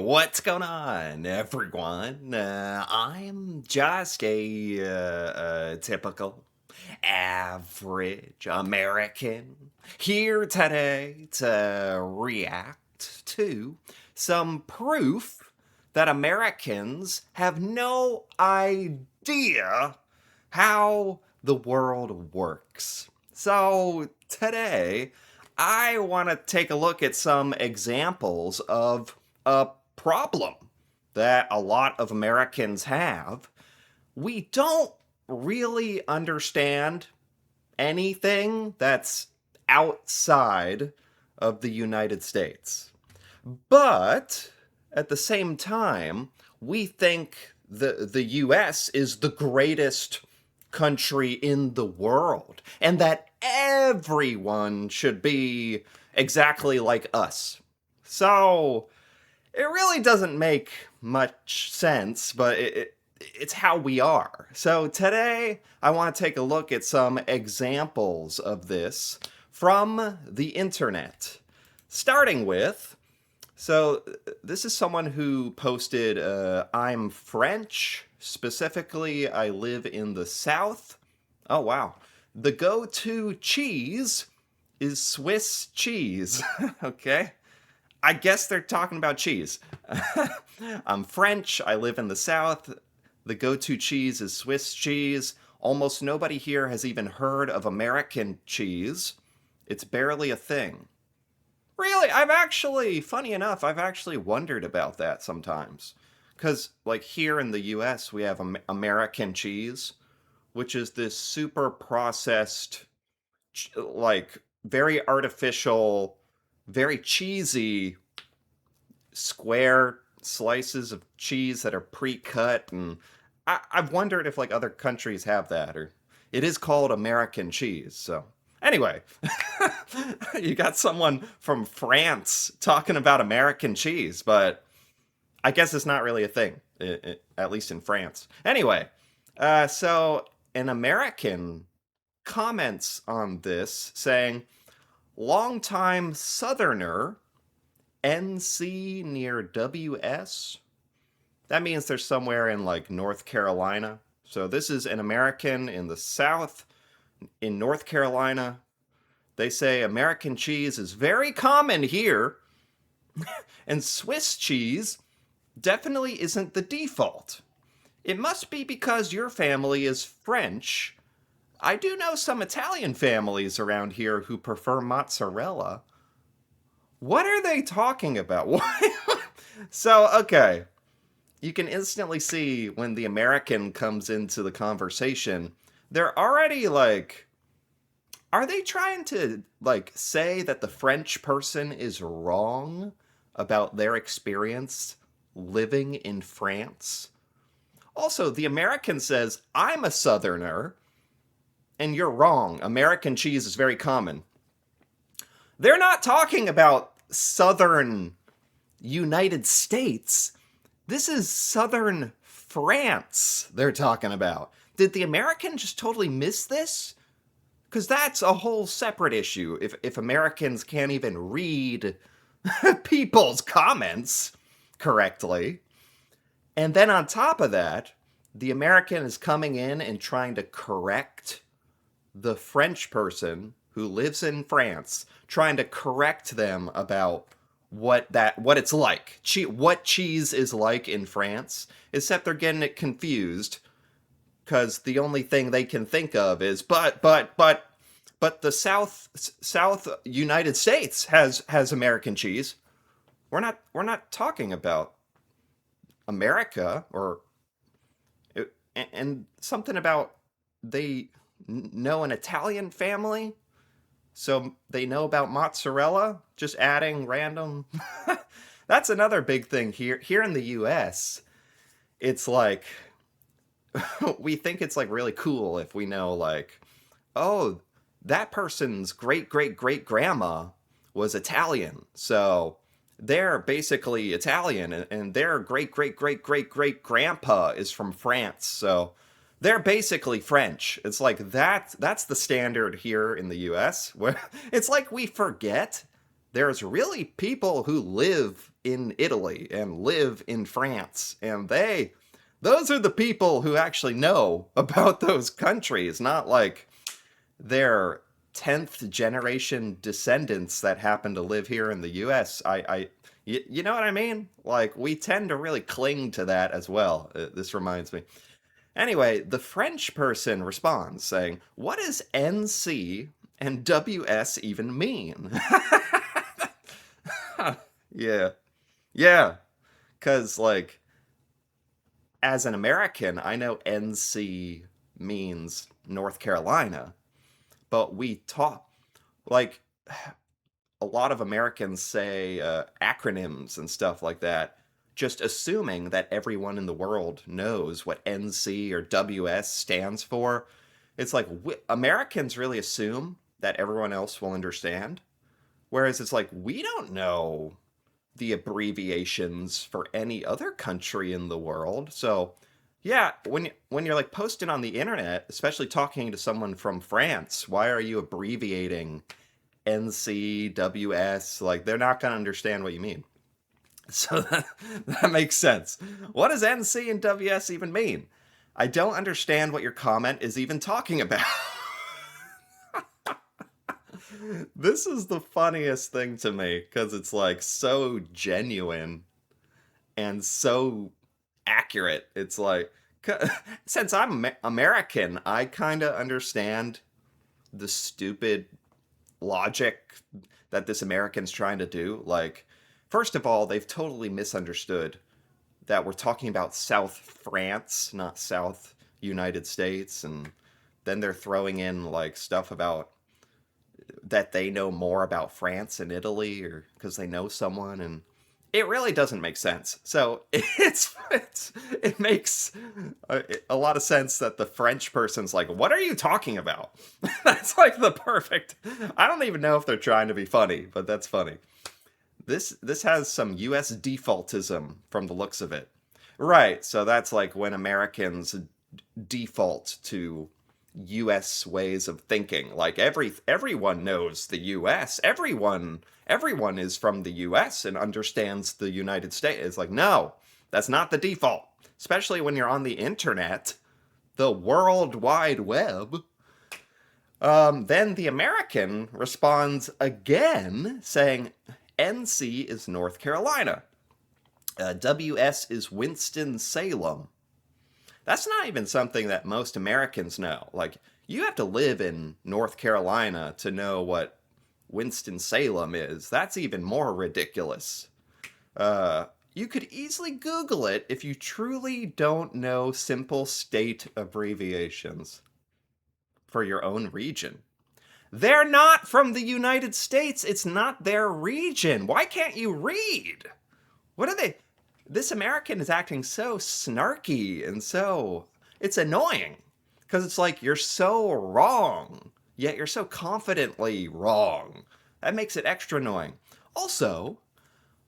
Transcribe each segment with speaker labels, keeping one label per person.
Speaker 1: What's going on, everyone? I'm just a typical, average American here today to react to some proof that Americans have no idea how the world works. So today, I want to take a look at some examples of a problem that a lot of Americans have. We don't really understand anything that's outside of the United States. But at the same time, we think the US is the greatest country in the world and that everyone should be exactly like us. So it really doesn't make much sense, but it's how we are. So today, I want to take a look at some examples of this from the internet. Starting with, this is someone who posted, I'm French. Specifically, I live in the South. Oh, wow. The go to cheese is Swiss cheese. Okay. I guess they're talking about cheese. I'm French. I live in the South. The go to cheese is Swiss cheese. Almost nobody here has even heard of American cheese. It's barely a thing. Really, funny enough, I've actually wondered about that sometimes. Because, like, here in the US, we have American cheese, which is this super processed, like, very artificial, very cheesy square slices of cheese that are pre-cut, and I've wondered if like other countries have that, or it is called American cheese. So anyway, you got someone from France talking about American cheese, but I guess it's not really a thing, at least in France. Anyway, so an American comments on this saying, longtime Southerner, NC near WS. That means they're somewhere in like North Carolina. So this is an American in the South, in North Carolina. They say American cheese is very common here, and Swiss cheese definitely isn't the default. It must be because your family is French. I do know some Italian families around here who prefer mozzarella. What are they talking about? So, okay. You can instantly see when the American comes into the conversation, they're already like, are they trying to like say that the French person is wrong about their experience living in France? Also, the American says, I'm a Southerner, and you're wrong. American cheese is very common. They're not talking about Southern United States. This is Southern France they're talking about. Did the American just totally miss this? Because that's a whole separate issue if Americans can't even read people's comments correctly. And then on top of that, the American is coming in and trying to correct the French person who lives in France, trying to correct them about what it's like, what cheese is like in France, except they're getting it confused because the only thing they can think of is but the South United States has American cheese. We're not talking about America or and something about they know an Italian family, so they know about mozzarella. Just adding random. That's another big thing here. Here in the U.S., it's like we think it's like really cool if we know like, oh, that person's great great great grandma was Italian, so they're basically Italian, and their great great great great great grandpa is from France, so they're basically French. It's like that's the standard here in the US, where it's like we forget there's really people who live in Italy and live in France. And those are the people who actually know about those countries, not like their 10th generation descendants that happen to live here in the US. You know what I mean? Like, we tend to really cling to that as well. This reminds me. Anyway, the French person responds saying, "What does NC and WS even mean?" Yeah. Yeah. Because, like, as an American, I know NC means North Carolina, but we talk, like, a lot of Americans say acronyms and stuff like that, just assuming that everyone in the world knows what NC or WS stands for. It's like Americans really assume that everyone else will understand, whereas it's like we don't know the abbreviations for any other country in the world. So, yeah, when you're like posting on the internet, especially talking to someone from France, why are you abbreviating NCWS? Like, they're not going to understand what you mean. So that makes sense. What does NC and WS even mean? I don't understand what your comment is even talking about. This is the funniest thing to me because it's like so genuine and so accurate. It's like, since I'm American, I kind of understand the stupid logic that this American's trying to do. Like, first of all, they've totally misunderstood that we're talking about South France, not South United States. And then they're throwing in like stuff about that they know more about France and Italy or because they know someone, and it really doesn't make sense. So it makes a lot of sense that the French person's like, "What are you talking about?" That's like the perfect. I don't even know if they're trying to be funny, but that's funny. This has some U.S. defaultism from the looks of it, right? So that's like when Americans default to US ways of thinking. Like everyone knows the US. Everyone is from the US and understands the United States. It's like, no, that's not the default. Especially when you're on the internet, the World Wide Web. Then the American responds again, saying NC is North Carolina. WS is Winston-Salem. That's not even something that most Americans know. Like, you have to live in North Carolina to know what Winston-Salem is. That's even more ridiculous. You could easily Google it if you truly don't know simple state abbreviations for your own region. They're not from the United States. It's not their region. Why can't you read? What are they? This American is acting so snarky and so. It's annoying. Because it's like, you're so wrong, yet you're so confidently wrong. That makes it extra annoying. Also,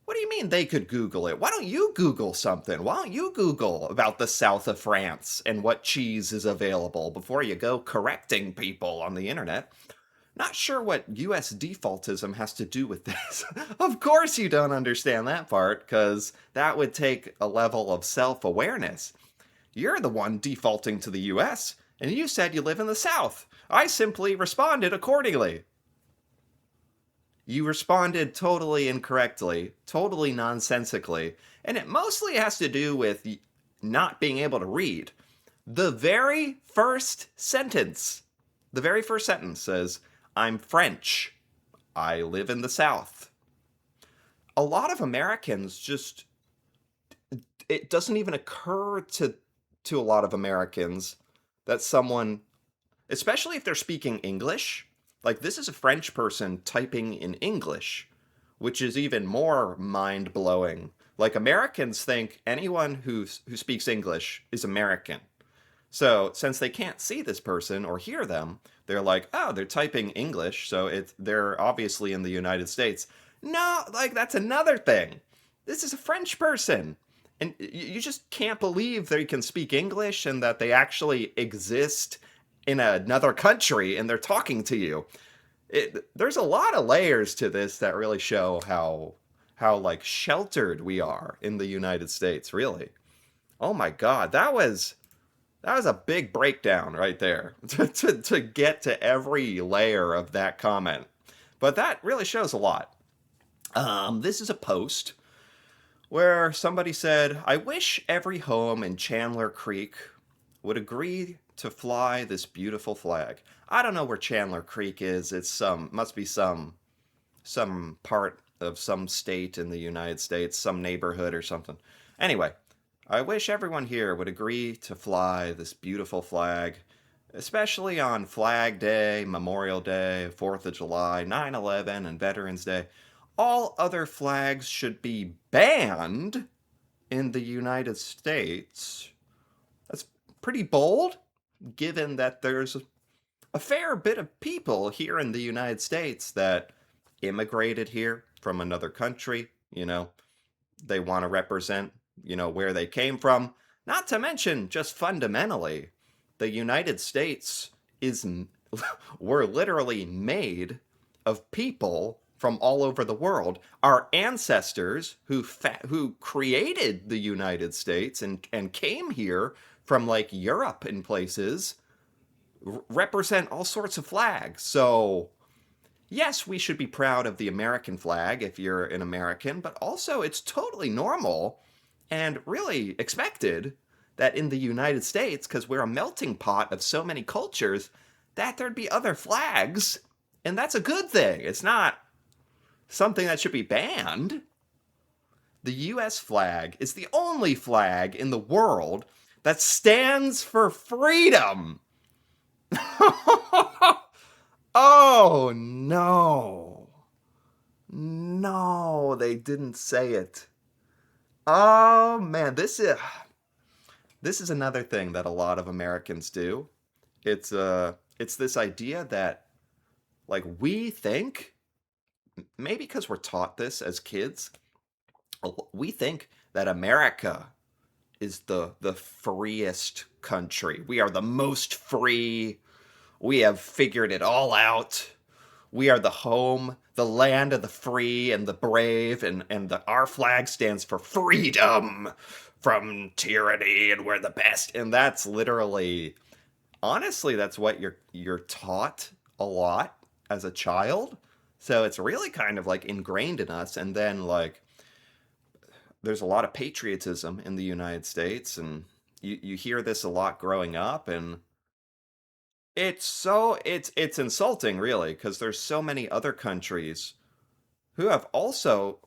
Speaker 1: what do you mean they could Google it? Why don't you Google something? Why don't you Google about the south of France and what cheese is available before you go correcting people on the internet? Not sure what US defaultism has to do with this. Of course you don't understand that part, because that would take a level of self-awareness. You're the one defaulting to the US, and you said you live in the South. I simply responded accordingly. You responded totally incorrectly, totally nonsensically, and it mostly has to do with not being able to read. The very first sentence says, "I'm French. I live in the South." A lot of Americans just, it doesn't even occur to a lot of Americans that someone, especially if they're speaking English, like this is a French person typing in English, which is even more mind-blowing. Like, Americans think anyone who speaks English is American. So, since they can't see this person or hear them, they're like, "Oh, they're typing English, so they're obviously in the United States." No, like, that's another thing. This is a French person. And you just can't believe they can speak English and that they actually exist in another country and they're talking to you. There's a lot of layers to this that really show how how like sheltered we are in the United States, really. Oh my God, that was a big breakdown right there to get to every layer of that comment. But that really shows a lot. This is a post where somebody said, I wish every home in Chandler Creek would agree to fly this beautiful flag. I don't know where Chandler Creek is. It's must be some part of some state in the United States, some neighborhood or something. Anyway, I wish everyone here would agree to fly this beautiful flag, especially on Flag Day, Memorial Day, 4th of July, 9/11, and Veterans Day. All other flags should be banned in the United States. That's pretty bold, given that there's a fair bit of people here in the United States that immigrated here from another country. They want to represent, where they came from. Not to mention, just fundamentally, the United States is, we're literally made of people from all over the world. Our ancestors who created the United States and came here from like Europe and places represent all sorts of flags. So, yes, we should be proud of the American flag if you're an American, but also it's totally normal and really expected that in the United States, because we're a melting pot of so many cultures, that there'd be other flags. And that's a good thing. It's not something that should be banned. The US flag is the only flag in the world that stands for freedom. Oh no. No, they didn't say it. Oh man, this is another thing that a lot of Americans do. It's this idea that like we think, maybe because we're taught this as kids, we think that America is the freest country. We are the most free. We have figured it all out. We are the home, the land of the free and the brave, and our flag stands for freedom from tyranny, and we're the best. And that's literally, honestly, that's what you're taught a lot as a child. So it's really kind of like ingrained in us. And then like there's a lot of patriotism in the United States, and you hear this a lot growing up, and it's insulting really because there's so many other countries who have also,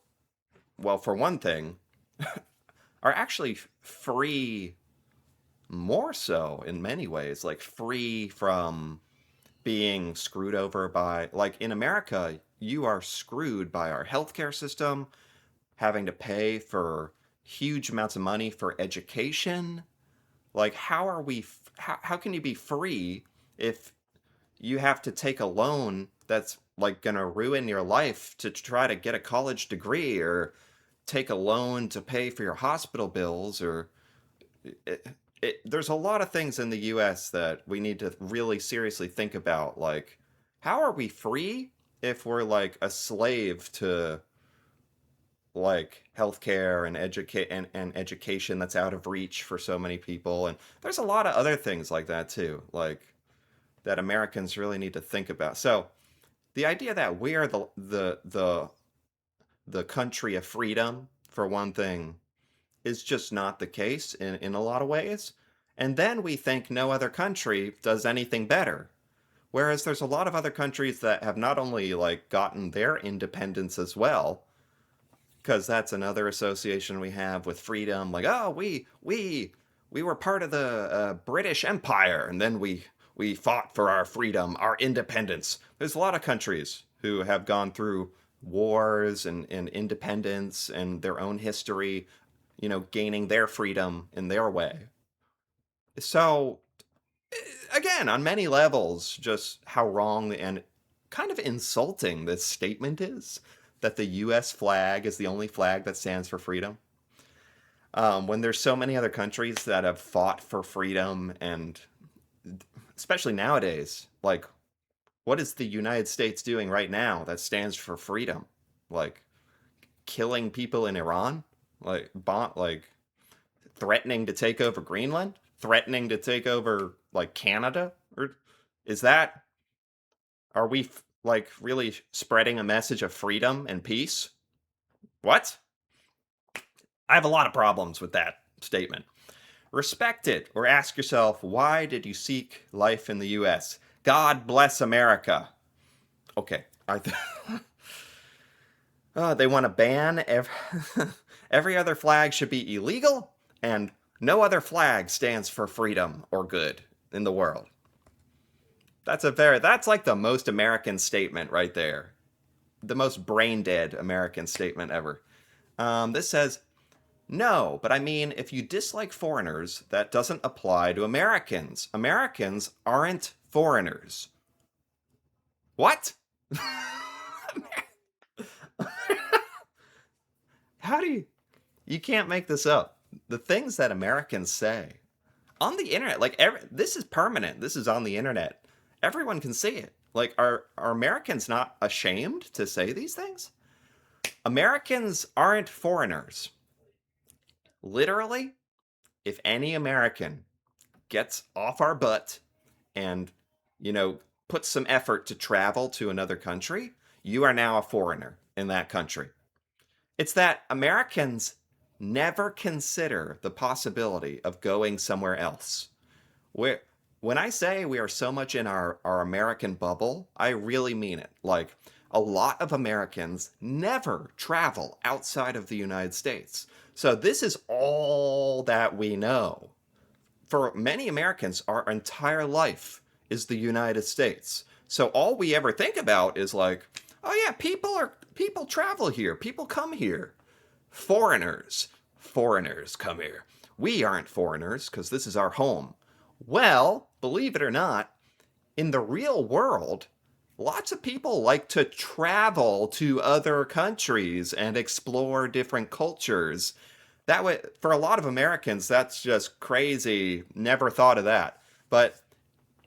Speaker 1: well, for one thing, are actually free, more so in many ways, like free from being screwed over by, like in America, you are screwed by our healthcare system, having to pay for huge amounts of money for education. Like, how can you be free if you have to take a loan that's like going to ruin your life to try to get a college degree, or take a loan to pay for your hospital bills, or there's a lot of things in the US that we need to really seriously think about, like how are we free if we're like a slave to like healthcare and and education that's out of reach for so many people. And there's a lot of other things like that too, like that Americans really need to think about. So the idea that we are the country of freedom, for one thing, is just not the case in a lot of ways. And then we think no other country does anything better. Whereas there's a lot of other countries that have not only like gotten their independence as well, because that's another association we have with freedom. Like, oh, we were part of the British Empire, and then we fought for our freedom, our independence. There's a lot of countries who have gone through wars and independence and their own history, gaining their freedom in their way. So, again, on many levels, just how wrong and kind of insulting this statement is, that the US flag is the only flag that stands for freedom. When there's so many other countries that have fought for freedom, and especially nowadays, like, what is the United States doing right now that stands for freedom? Like, killing people in Iran, like threatening to take over Greenland, threatening to take over like Canada, or is that are we like really spreading a message of freedom and peace? What? I have a lot of problems with that statement. Respect it or ask yourself, why did you seek life in the US? God bless America. Okay. They want to ban every other flag should be illegal, and no other flag stands for freedom or good in the world. That's like the most American statement right there. The most brain dead American statement ever. This says, no, but I mean, if you dislike foreigners, that doesn't apply to Americans. Americans aren't foreigners. What? How do you. You can't make this up. The things that Americans say on the internet, like this is permanent. This is on the internet. Everyone can see it. Like, are Americans not ashamed to say these things? Americans aren't foreigners. Literally, if any American gets off our butt and, you know, puts some effort to travel to another country, you are now a foreigner in that country. It's that Americans never consider the possibility of going somewhere else. Where when I say we are so much in our American bubble, I really mean it. Like, a lot of Americans never travel outside of the United States. So this is all that we know. For many Americans, our entire life is the United States. So all we ever think about is like, oh yeah, people travel here, people come here. Foreigners come here. We aren't foreigners because this is our home. Well, believe it or not, in the real world, lots of people like to travel to other countries and explore different cultures. That way, for a lot of Americans, that's just crazy. Never thought of that. But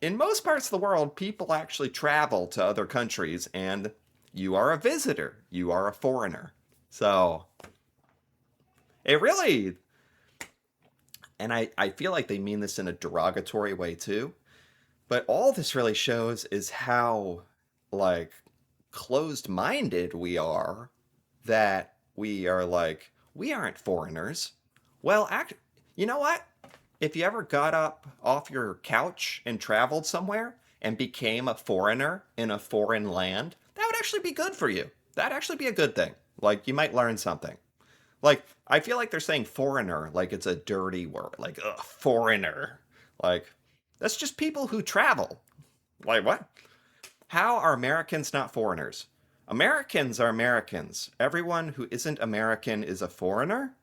Speaker 1: in most parts of the world, people actually travel to other countries, and you are a visitor. You are a foreigner. So it really, and I feel like they mean this in a derogatory way too. But all this really shows is how, like, closed minded we are, that we are like, we aren't foreigners. Well, you know what? If you ever got up off your couch and traveled somewhere and became a foreigner in a foreign land, that would actually be good for you. That'd actually be a good thing. Like, you might learn something. Like, I feel like they're saying foreigner like it's a dirty word. Like, ugh, foreigner. Like, that's just people who travel. Like, what? How are Americans not foreigners? Americans are Americans. Everyone who isn't American is a foreigner?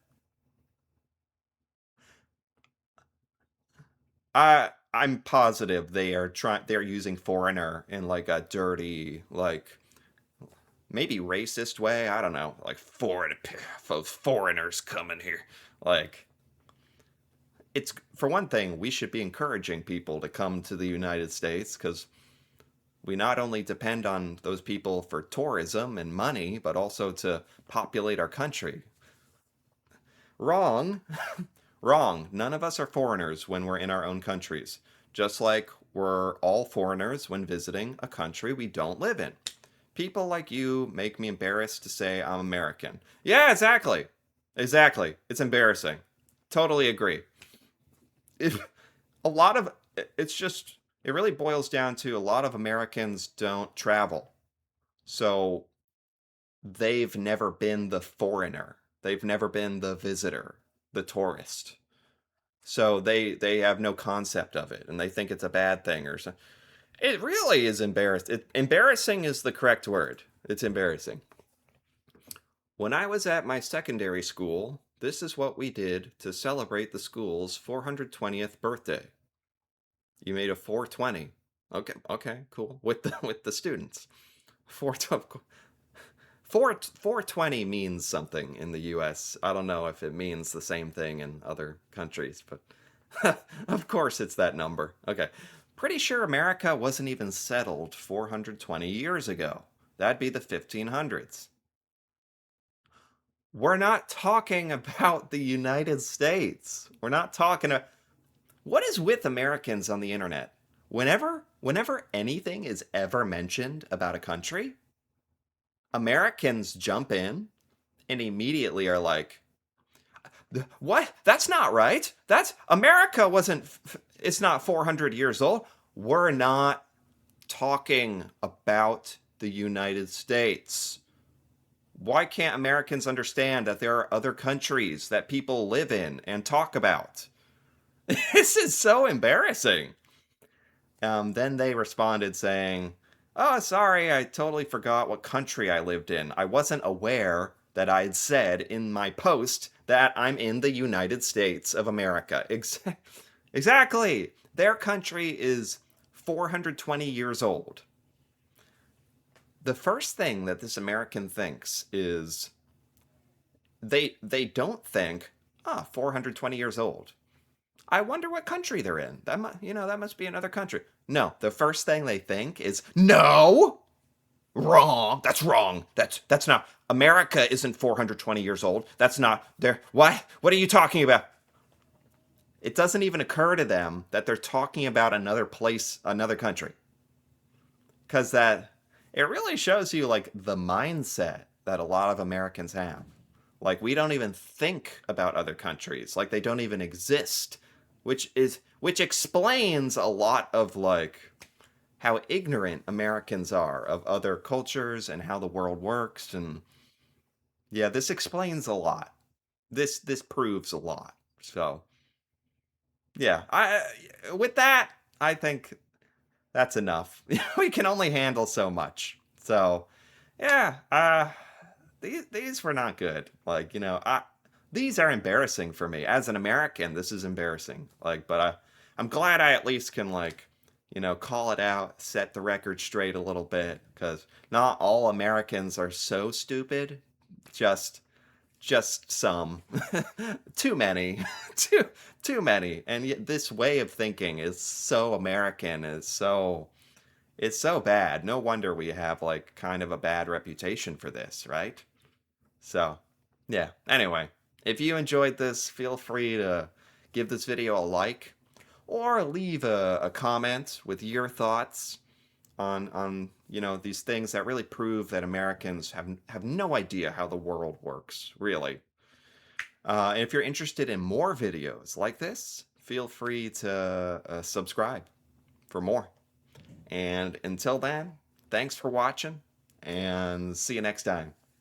Speaker 1: I'm positive they're using foreigner in like a dirty, like maybe racist way. I don't know. Like those foreigners coming here. Like, it's for one thing, we should be encouraging people to come to the United States because we not only depend on those people for tourism and money, but also to populate our country. Wrong. Wrong. None of us are foreigners when we're in our own countries. Just like we're all foreigners when visiting a country we don't live in. People like you make me embarrassed to say I'm American. Yeah, exactly. Exactly. It's embarrassing. Totally agree. It, a lot of it's just it really boils down to a lot of Americans don't travel. So they've never been the foreigner. They've never been the visitor, the tourist. So they have no concept of it and they think it's a bad thing or something. It really is embarrassing is the correct word. It's embarrassing. When I was at my secondary school, this is what we did to celebrate the school's 420th birthday. You made a 420. Okay, okay, cool. With the students. 420 means something in the US. I don't know if it means the same thing in other countries, but of course it's that number. Okay. Pretty sure America wasn't even settled 420 years ago. That'd be the 1500s. We're not talking about the United States. We're not talking about what is with Americans on the internet? Whenever anything is ever mentioned about a country, Americans jump in and immediately are like, "What? That's not right. That's America wasn't it's not 400 years old. We're not talking about the United States. Why can't Americans understand that there are other countries that people live in and talk about?" This is so embarrassing. Then they responded saying, "Oh, sorry, I totally forgot what country I lived in. I wasn't aware that I had said in my post that I'm in the United States of America." Exactly. Their country is 420 years old. The first thing that this American thinks is they don't think, 420 years old. I wonder what country they're in. That must be another country. No, the first thing they think is, no, wrong. That's wrong. That's not. America isn't 420 years old. That's not there. What are you talking about? It doesn't even occur to them that they're talking about another place, another country. Cuz that it really shows you like the mindset that a lot of Americans have. Like we don't even think about other countries. Like they don't even exist, which explains a lot of like how ignorant Americans are of other cultures and how the world works. And yeah, this explains a lot. This proves a lot. So yeah, I with that, I think that's enough. We can only handle so much. So yeah, these were not good. Like these are embarrassing for me as an American. This is embarrassing. Like, but I'm glad I at least can like call it out, set the record straight a little bit, because not all Americans are so stupid. Just just some, too many, too many, and yet this way of thinking is so American. Is so it's so bad. No wonder we have like kind of a bad reputation for this, right? So, yeah. Anyway, if you enjoyed this, feel free to give this video a like or leave a comment with your thoughts on these things that really prove that Americans have no idea how the world works, really. And if you're interested in more videos like this, feel free to subscribe for more. And until then, thanks for watching and see you next time.